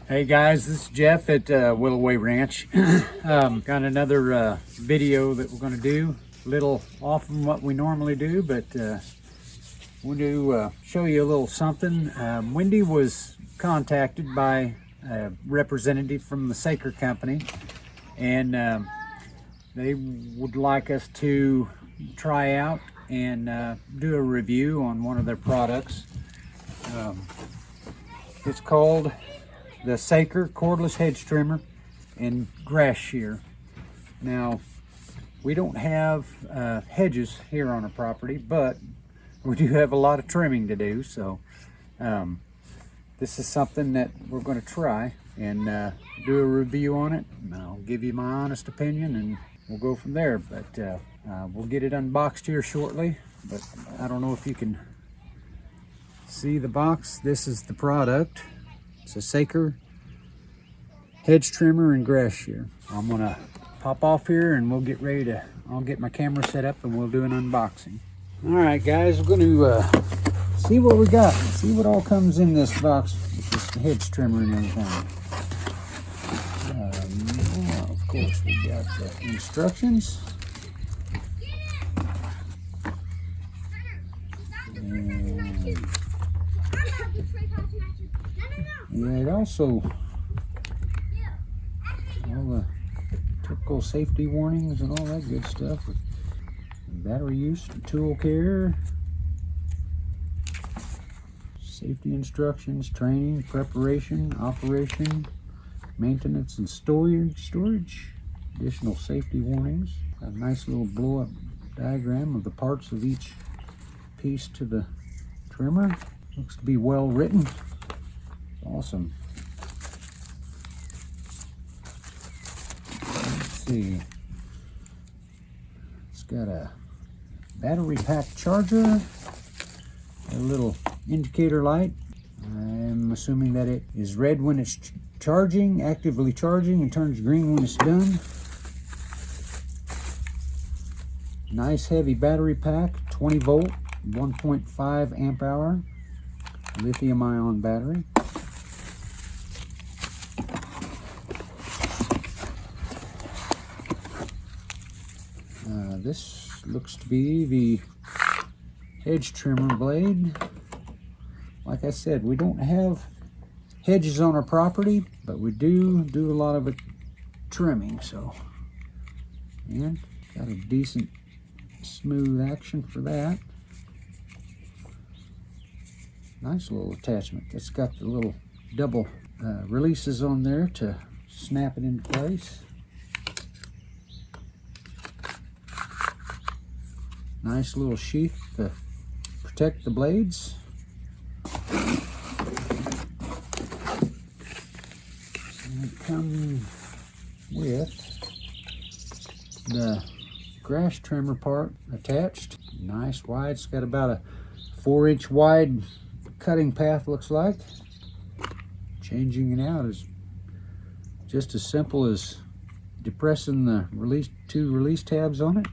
Hey guys, this is Jeff at Willoway Ranch. Got another video that we're going to do, a little off from what we normally do, but we'll do show you a little something. Wendy was contacted by a representative from the Saker company, and they would like us to try out and do a review on one of their products. It's called the Saker Cordless Hedge Trimmer and Grass Shear. Now, we don't have hedges here on our property, but we do have a lot of trimming to do, so this is something that we're going to try and do a review on it. And I'll give you my honest opinion and we'll go from there, but we'll get it unboxed here shortly. But I don't know if you can see the box. This is the product. It's a Saker hedge trimmer and grass shear. I'm gonna pop off here and we'll get ready to, I'll get my camera set up and we'll do an unboxing. All right guys, we're gonna see what we got, see what all comes in this box with this hedge trimmer and everything. Well, of course we got the instructions. Yeah, it also, all the typical safety warnings and all that good stuff with battery use, tool care, safety instructions, training, preparation, operation, maintenance and storage, additional safety warnings. A nice little blow-up diagram of the parts of each piece to the trimmer. Looks to be well written. Awesome. Let's see. It's got a battery pack charger, a little indicator light. I'm assuming that it is red when it's charging, actively charging, and turns green when it's done. Nice heavy battery pack, 20 volt, 1.5 amp hour, lithium ion battery. This looks to be the hedge trimmer blade. Like I said, we don't have hedges on our property, but we do a lot of it trimming, so, and got a decent smooth action for that. Nice little attachment. It's got the little double releases on there to snap it into place. Nice little sheath to protect the blades. And it comes with the grass trimmer part attached. Nice wide. It's got about a 4-inch wide cutting path, looks like. Changing it out is just as simple as depressing the two release tabs on it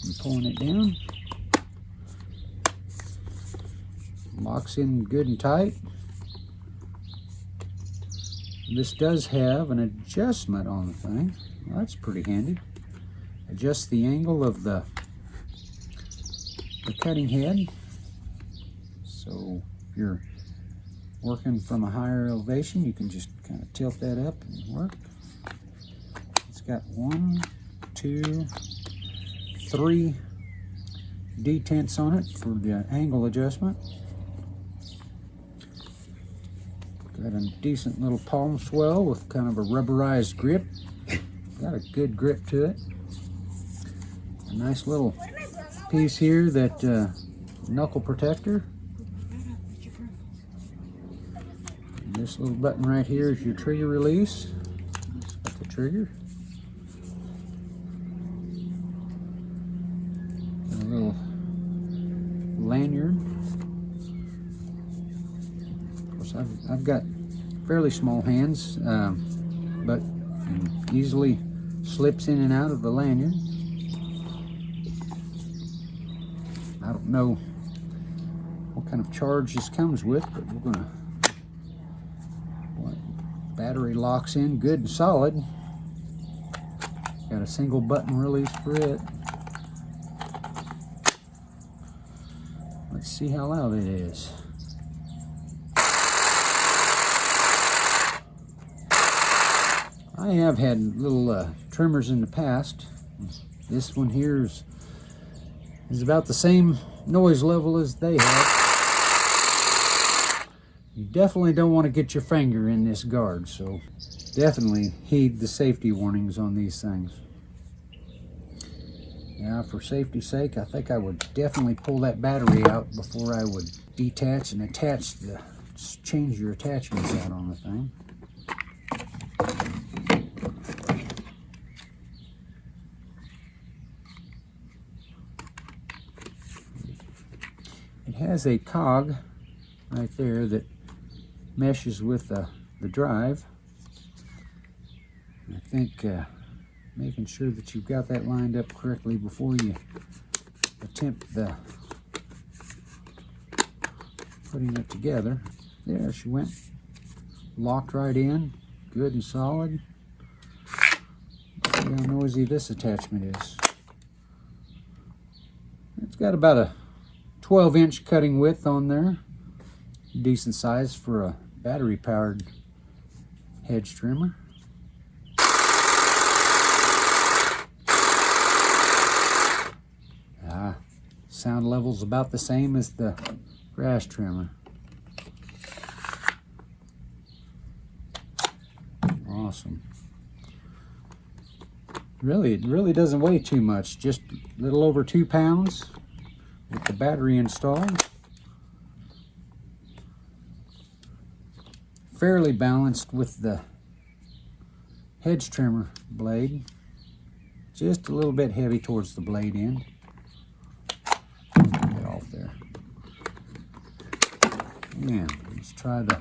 and pulling it down. Locks in good and tight. This does have an adjustment on the thing. Well, that's pretty handy. Adjust the angle of the cutting head. So if you're working from a higher elevation, you can just kind of tilt that up and work. It's got 1, 2, 3 detents on it for the angle adjustment. Got a decent little palm swell with kind of a rubberized grip. Got a good grip to it. A nice little piece here, that knuckle protector. And this little button right here is your trigger release. Got the trigger. And a little lanyard. Of course, I've got fairly small hands, but easily slips in and out of the lanyard. I don't know what kind of charge this comes with, but we're gonna, boy, Battery locks in good and solid. Got a single button release for it. Let's see how loud it is. I have had little trimmers in the past. This one here is about the same noise level as they have. You definitely don't want to get your finger in this guard, so definitely heed the safety warnings on these things. Now, for safety's sake, I think I would definitely pull that battery out before I would detach and attach change your attachments out on the thing. It has a cog right there that meshes with the drive. I think making sure that you've got that lined up correctly before you attempt putting it together. There she went. Locked right in, good and solid. See how noisy this attachment is. It's got about a 12-inch cutting width on there. Decent size for a battery-powered hedge trimmer. Sound level's about the same as the grass trimmer. Awesome. It really doesn't weigh too much, just a little over 2 pounds with the battery installed. Fairly balanced with the hedge trimmer blade. Just a little bit heavy towards the blade end. Get off there. Yeah, let's try the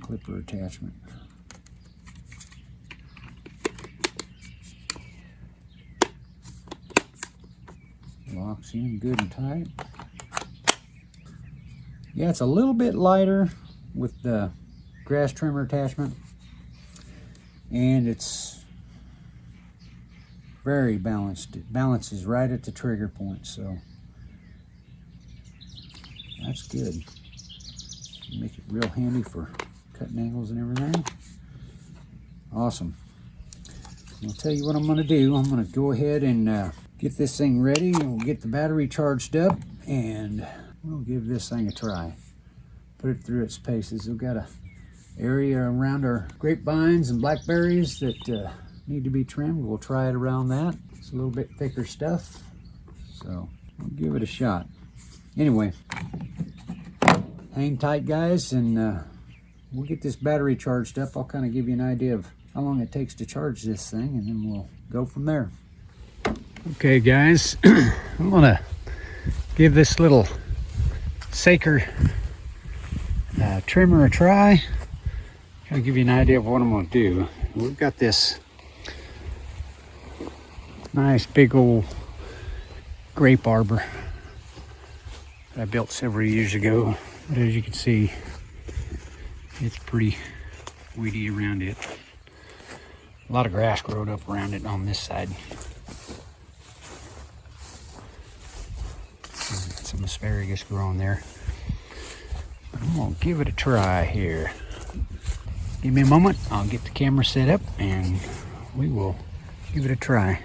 clipper attachment. Locks in good and tight. Yeah, it's a little bit lighter with the grass trimmer attachment, and it's very balanced. It balances right at the trigger point, so that's good. Make it real handy for cutting angles and everything. Awesome. I'll tell you what I'm going to do. I'm going to go ahead and get this thing ready, and we'll get the battery charged up, and we'll give this thing a try. Put it through its paces. We've got an area around our grapevines and blackberries that need to be trimmed. We'll try it around that. It's a little bit thicker stuff, so we'll give it a shot. Anyway, hang tight, guys, and we'll get this battery charged up. I'll kind of give you an idea of how long it takes to charge this thing, and then we'll go from there. Okay, guys, I'm gonna give this little Saker trimmer a try. Kind of give you an idea of what I'm gonna do. We've got this nice big old grape arbor that I built several years ago. But as you can see, it's pretty weedy around it. A lot of grass growed up around it on this side. Got some asparagus growing there. But I'm gonna give it a try here. Give me a moment, I'll get the camera set up and we will give it a try.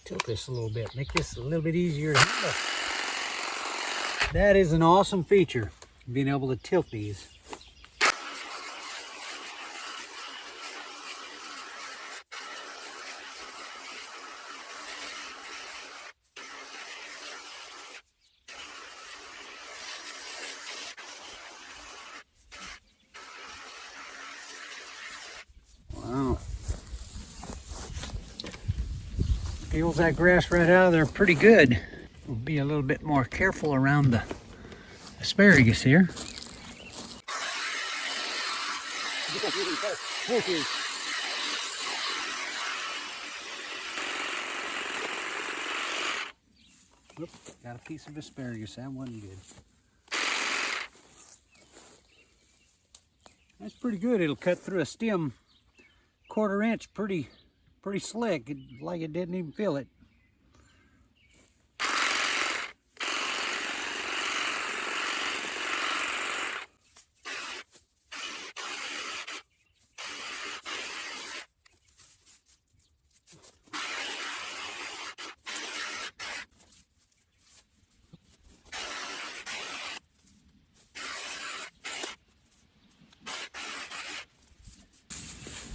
Tilt this a little bit, make this a little bit easier to handle. That is an awesome feature, being able to tilt these. Wow. Peels that grass right out of there pretty good. We'll be a little bit more careful around the asparagus here. Oop, got a piece of asparagus. That wasn't good. That's pretty good. It'll cut through a stem 1/4 inch pretty slick, like it didn't even feel it.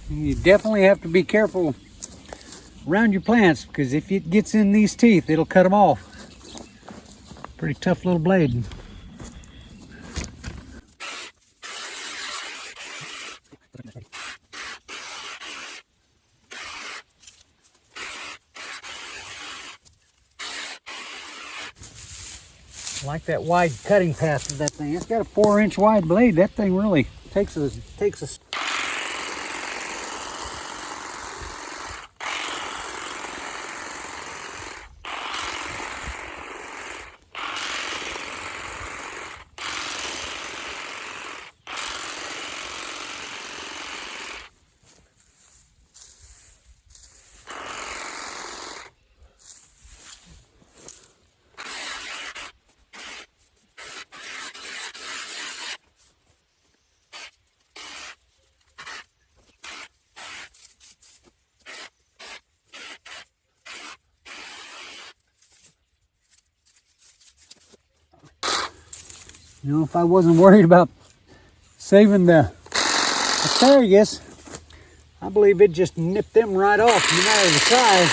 You definitely have to be careful around your plants, because if it gets in these teeth, it'll cut them off. Pretty tough little blade. I like that wide cutting path of that thing. It's got a 4-inch wide blade. That thing really takes a You know, if I wasn't worried about saving the asparagus, I believe it'd just nip them right off, no matter the size.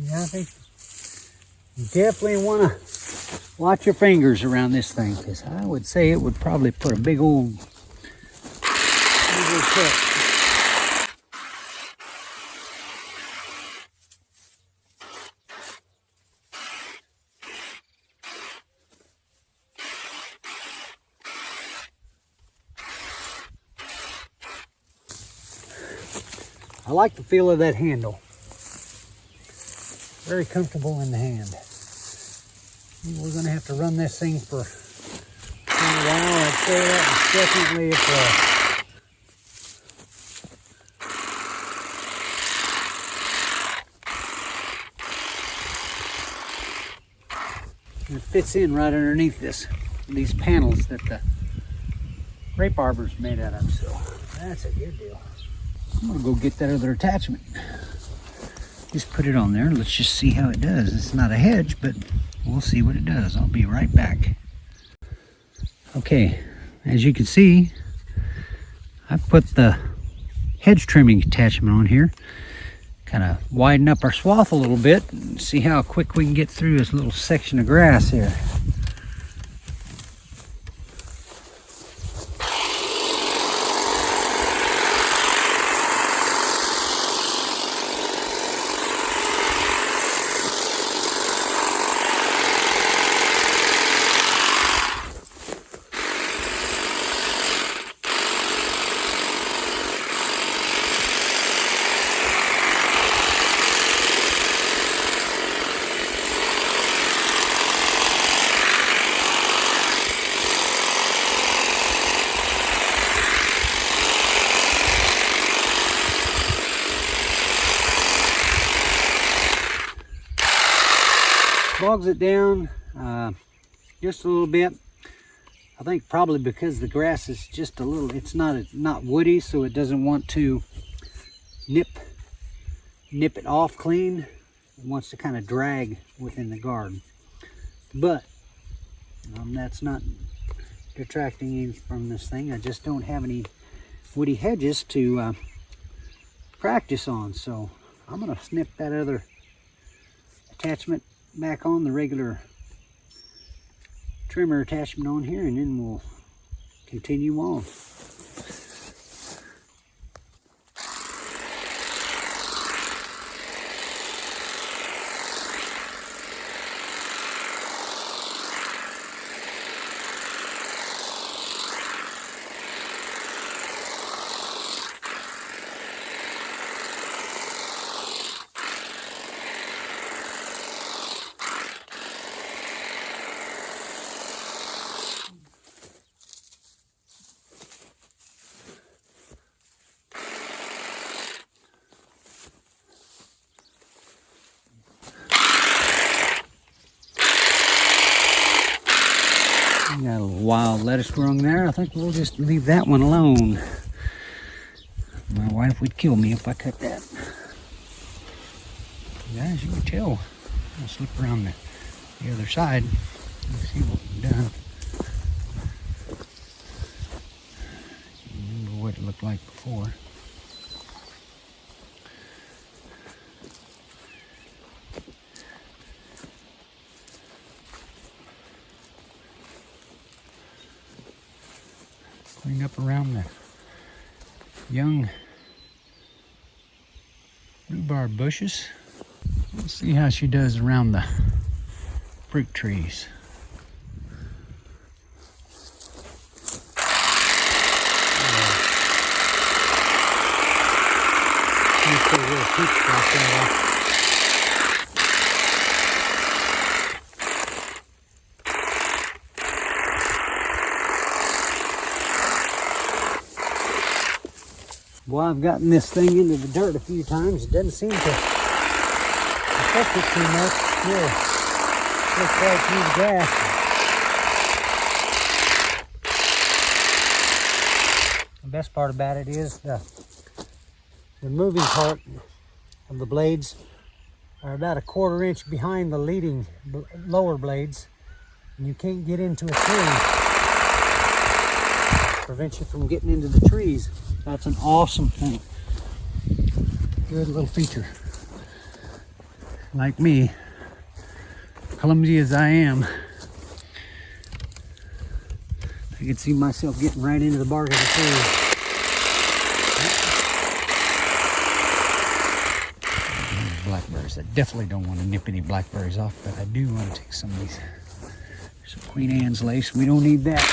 Yeah, I think you definitely want to watch your fingers around this thing, because I would say it would probably put a big old cut. I like the feel of that handle. Very comfortable in the hand. We're going to have to run this thing for a while. I'd say that was definitely a plus. It fits in right underneath these panels that the grape arbor's made out of, so that's a good deal. I'm gonna go get that other attachment. Just put it on there. Let's just see how it does. It's not a hedge, but we'll see what it does. I'll be right back. Okay, as you can see, I put the hedge trimming attachment on here. Kind of widen up our swath a little bit and see how quick we can get through this little section of grass here. Bogs it down just a little bit. I think probably because the grass is just a little, it's not woody, so it doesn't want to nip it off clean. It wants to kind of drag within the garden. But that's not detracting any from this thing. I just don't have any woody hedges to practice on, so I'm gonna snip that other attachment back on the regular trimmer attachment on here, and then we'll continue on. Got a little wild lettuce growing there. I think we'll just leave that one alone. My wife would kill me if I cut that. Guys, you can tell. I'll slip around the other side and see what we've done. Remember what it looked like before. Clean up around the young rhubarb bushes. Let's see how she does around the fruit trees. Well, I've gotten this thing into the dirt a few times. It doesn't seem to affect it too much. Still right through the grass. The best part about it is the moving part of the blades are about a 1/4 inch behind the leading lower blades, and you can't get into a tree. Prevents you from getting into the trees. That's an awesome thing. Good little feature. Like me, clumsy as I am, I could see myself getting right into the bark of the tree. Blackberries. I definitely don't want to nip any blackberries off, but I do want to take some of these. Some Queen Anne's lace. We don't need that.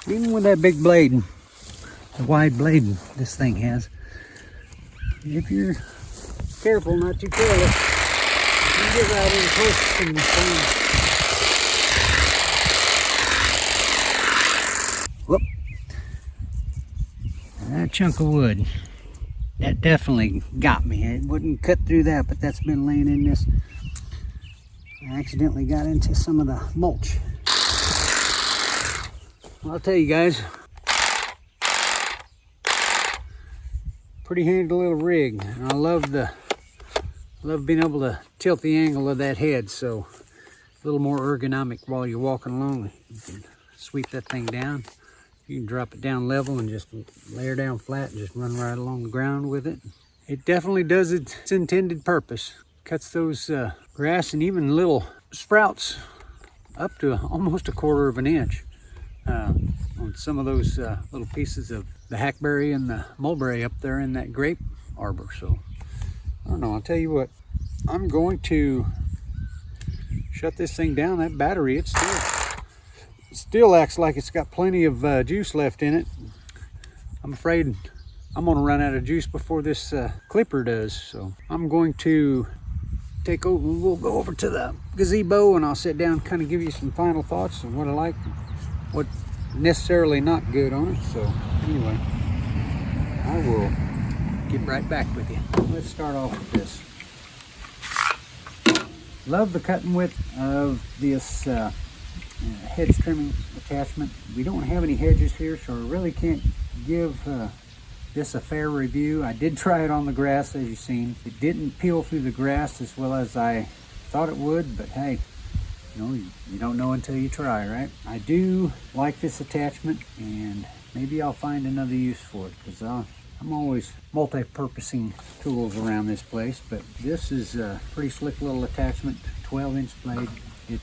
Even with that big blade, the wide blade this thing has, if you're careful, not too careless, you can get right in close to this thing. Whoop. That chunk of wood, that definitely got me. It wouldn't cut through that, but that's been laying in this. I accidentally got into some of the mulch. Well, I'll tell you guys, pretty handy little rig, and I love being able to tilt the angle of that head, so a little more ergonomic while you're walking along. You can sweep that thing down, you can drop it down level and just lay her down flat and just run right along the ground with it. It definitely does its intended purpose. Cuts those grass and even little sprouts up to almost 1/4 inch. On some of those little pieces of the hackberry and the mulberry up there in that grape arbor. So I don't know, I'll tell you what, I'm going to shut this thing down. That battery, it still acts like it's got plenty of juice left in it. I'm afraid I'm gonna run out of juice before this clipper does. So I'm going to take over. We'll go over to the gazebo and I'll sit down and kind of give you some final thoughts of what I like, what necessarily not good on it. So anyway, I will get right back with you. Let's start off with this. Love the cutting width of this hedge trimming attachment. We don't have any hedges here, so I really can't give this a fair review. I did try it on the grass, as you've seen. It didn't peel through the grass as well as I thought it would, but hey, you know, you don't know until you try, right? I do like this attachment, and maybe I'll find another use for it, because I'm always multi-purposing tools around this place, but this is a pretty slick little attachment, 12-inch blade. It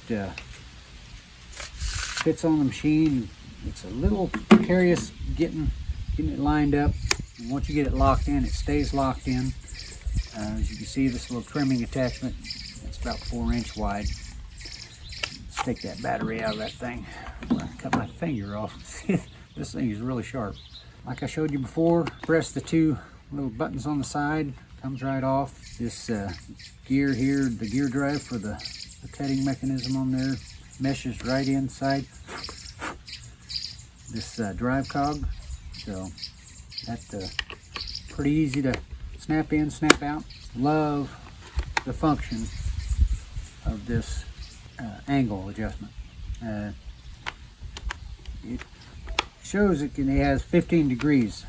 fits on the machine. It's a little precarious getting it lined up. And once you get it locked in, it stays locked in. As you can see, this little trimming attachment, it's about 4-inch wide. Let's take that battery out of that thing. I cut my finger off. This thing is really sharp. Like I showed you before, press the 2 little buttons on the side, comes right off. This gear here, the gear drive for the cutting mechanism on there, meshes right inside this drive cog. So that's pretty easy to snap in, snap out. Love the function of this angle adjustment. It shows it has 15 degrees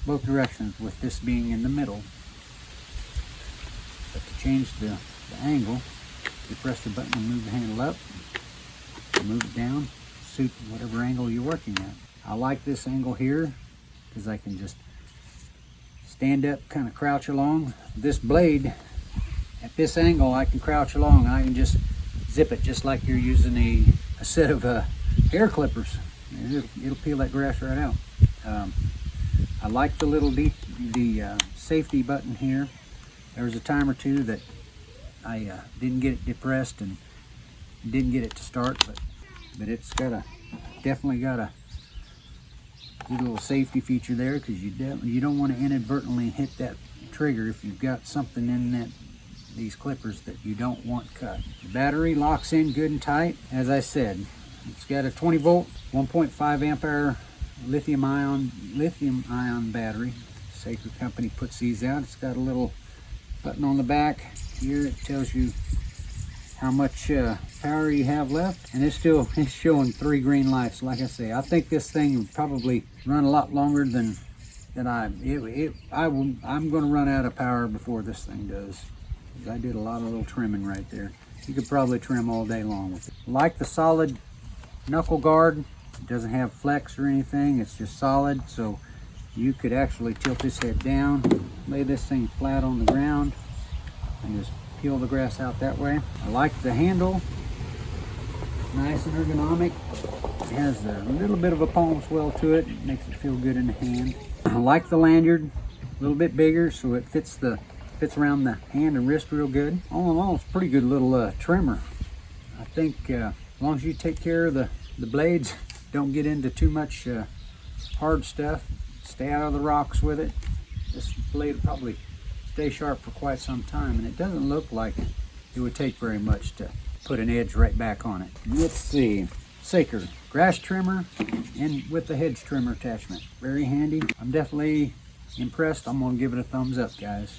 both directions, with this being in the middle. But to change the angle, you press the button and move the handle up, move it down, suit whatever angle you're working at. I like this angle here because I can just stand up, kind of crouch along. This blade, at this angle, I can crouch along and I can just zip it just like you're using a set of hair clippers. It'll peel that grass right out. I like the little safety button here. There was a time or two that I didn't get it depressed and didn't get it to start, but it's definitely got a good little safety feature there, because you don't want to inadvertently hit that trigger if you've got something in these clippers that you don't want cut. The battery locks in good and tight. As I said, it's got a 20 volt, 1.5 amp hour lithium ion battery. Saker company puts these out. It's got a little button on the back here. It tells you how much power you have left, and it's showing 3 green lights. Like I say, I think this thing would probably run a lot longer than I'm going to run out of power before this thing does. I did a lot of little trimming right there. You could probably trim all day long with it. Like the solid knuckle guard, it doesn't have flex or anything. It's just solid, so you could actually tilt this head down, lay this thing flat on the ground, and just peel the grass out that way. I like the handle, nice and ergonomic. It has a little bit of a palm swell to it. It makes it feel good in the hand. I like the lanyard, a little bit bigger, so it fits around the hand and wrist real good. All in all, it's a pretty good little trimmer. I think as long as you take care of the blades, don't get into too much hard stuff, stay out of the rocks with it, this blade will probably stay sharp for quite some time, and it doesn't look like it would take very much to put an edge right back on it. Let's see, Saker grass trimmer and with the hedge trimmer attachment, very handy. I'm definitely impressed. I'm gonna give it a thumbs up, guys.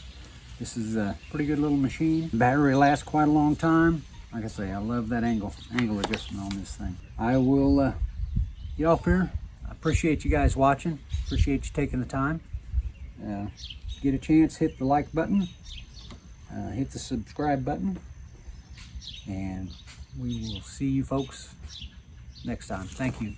This is a pretty good little machine. Battery lasts quite a long time. Like I say, I love that angle adjustment on this thing. I will get off here. I appreciate you guys watching. Appreciate you taking the time. Get a chance, hit the like button, hit the subscribe button, and we will see you folks next time. Thank you.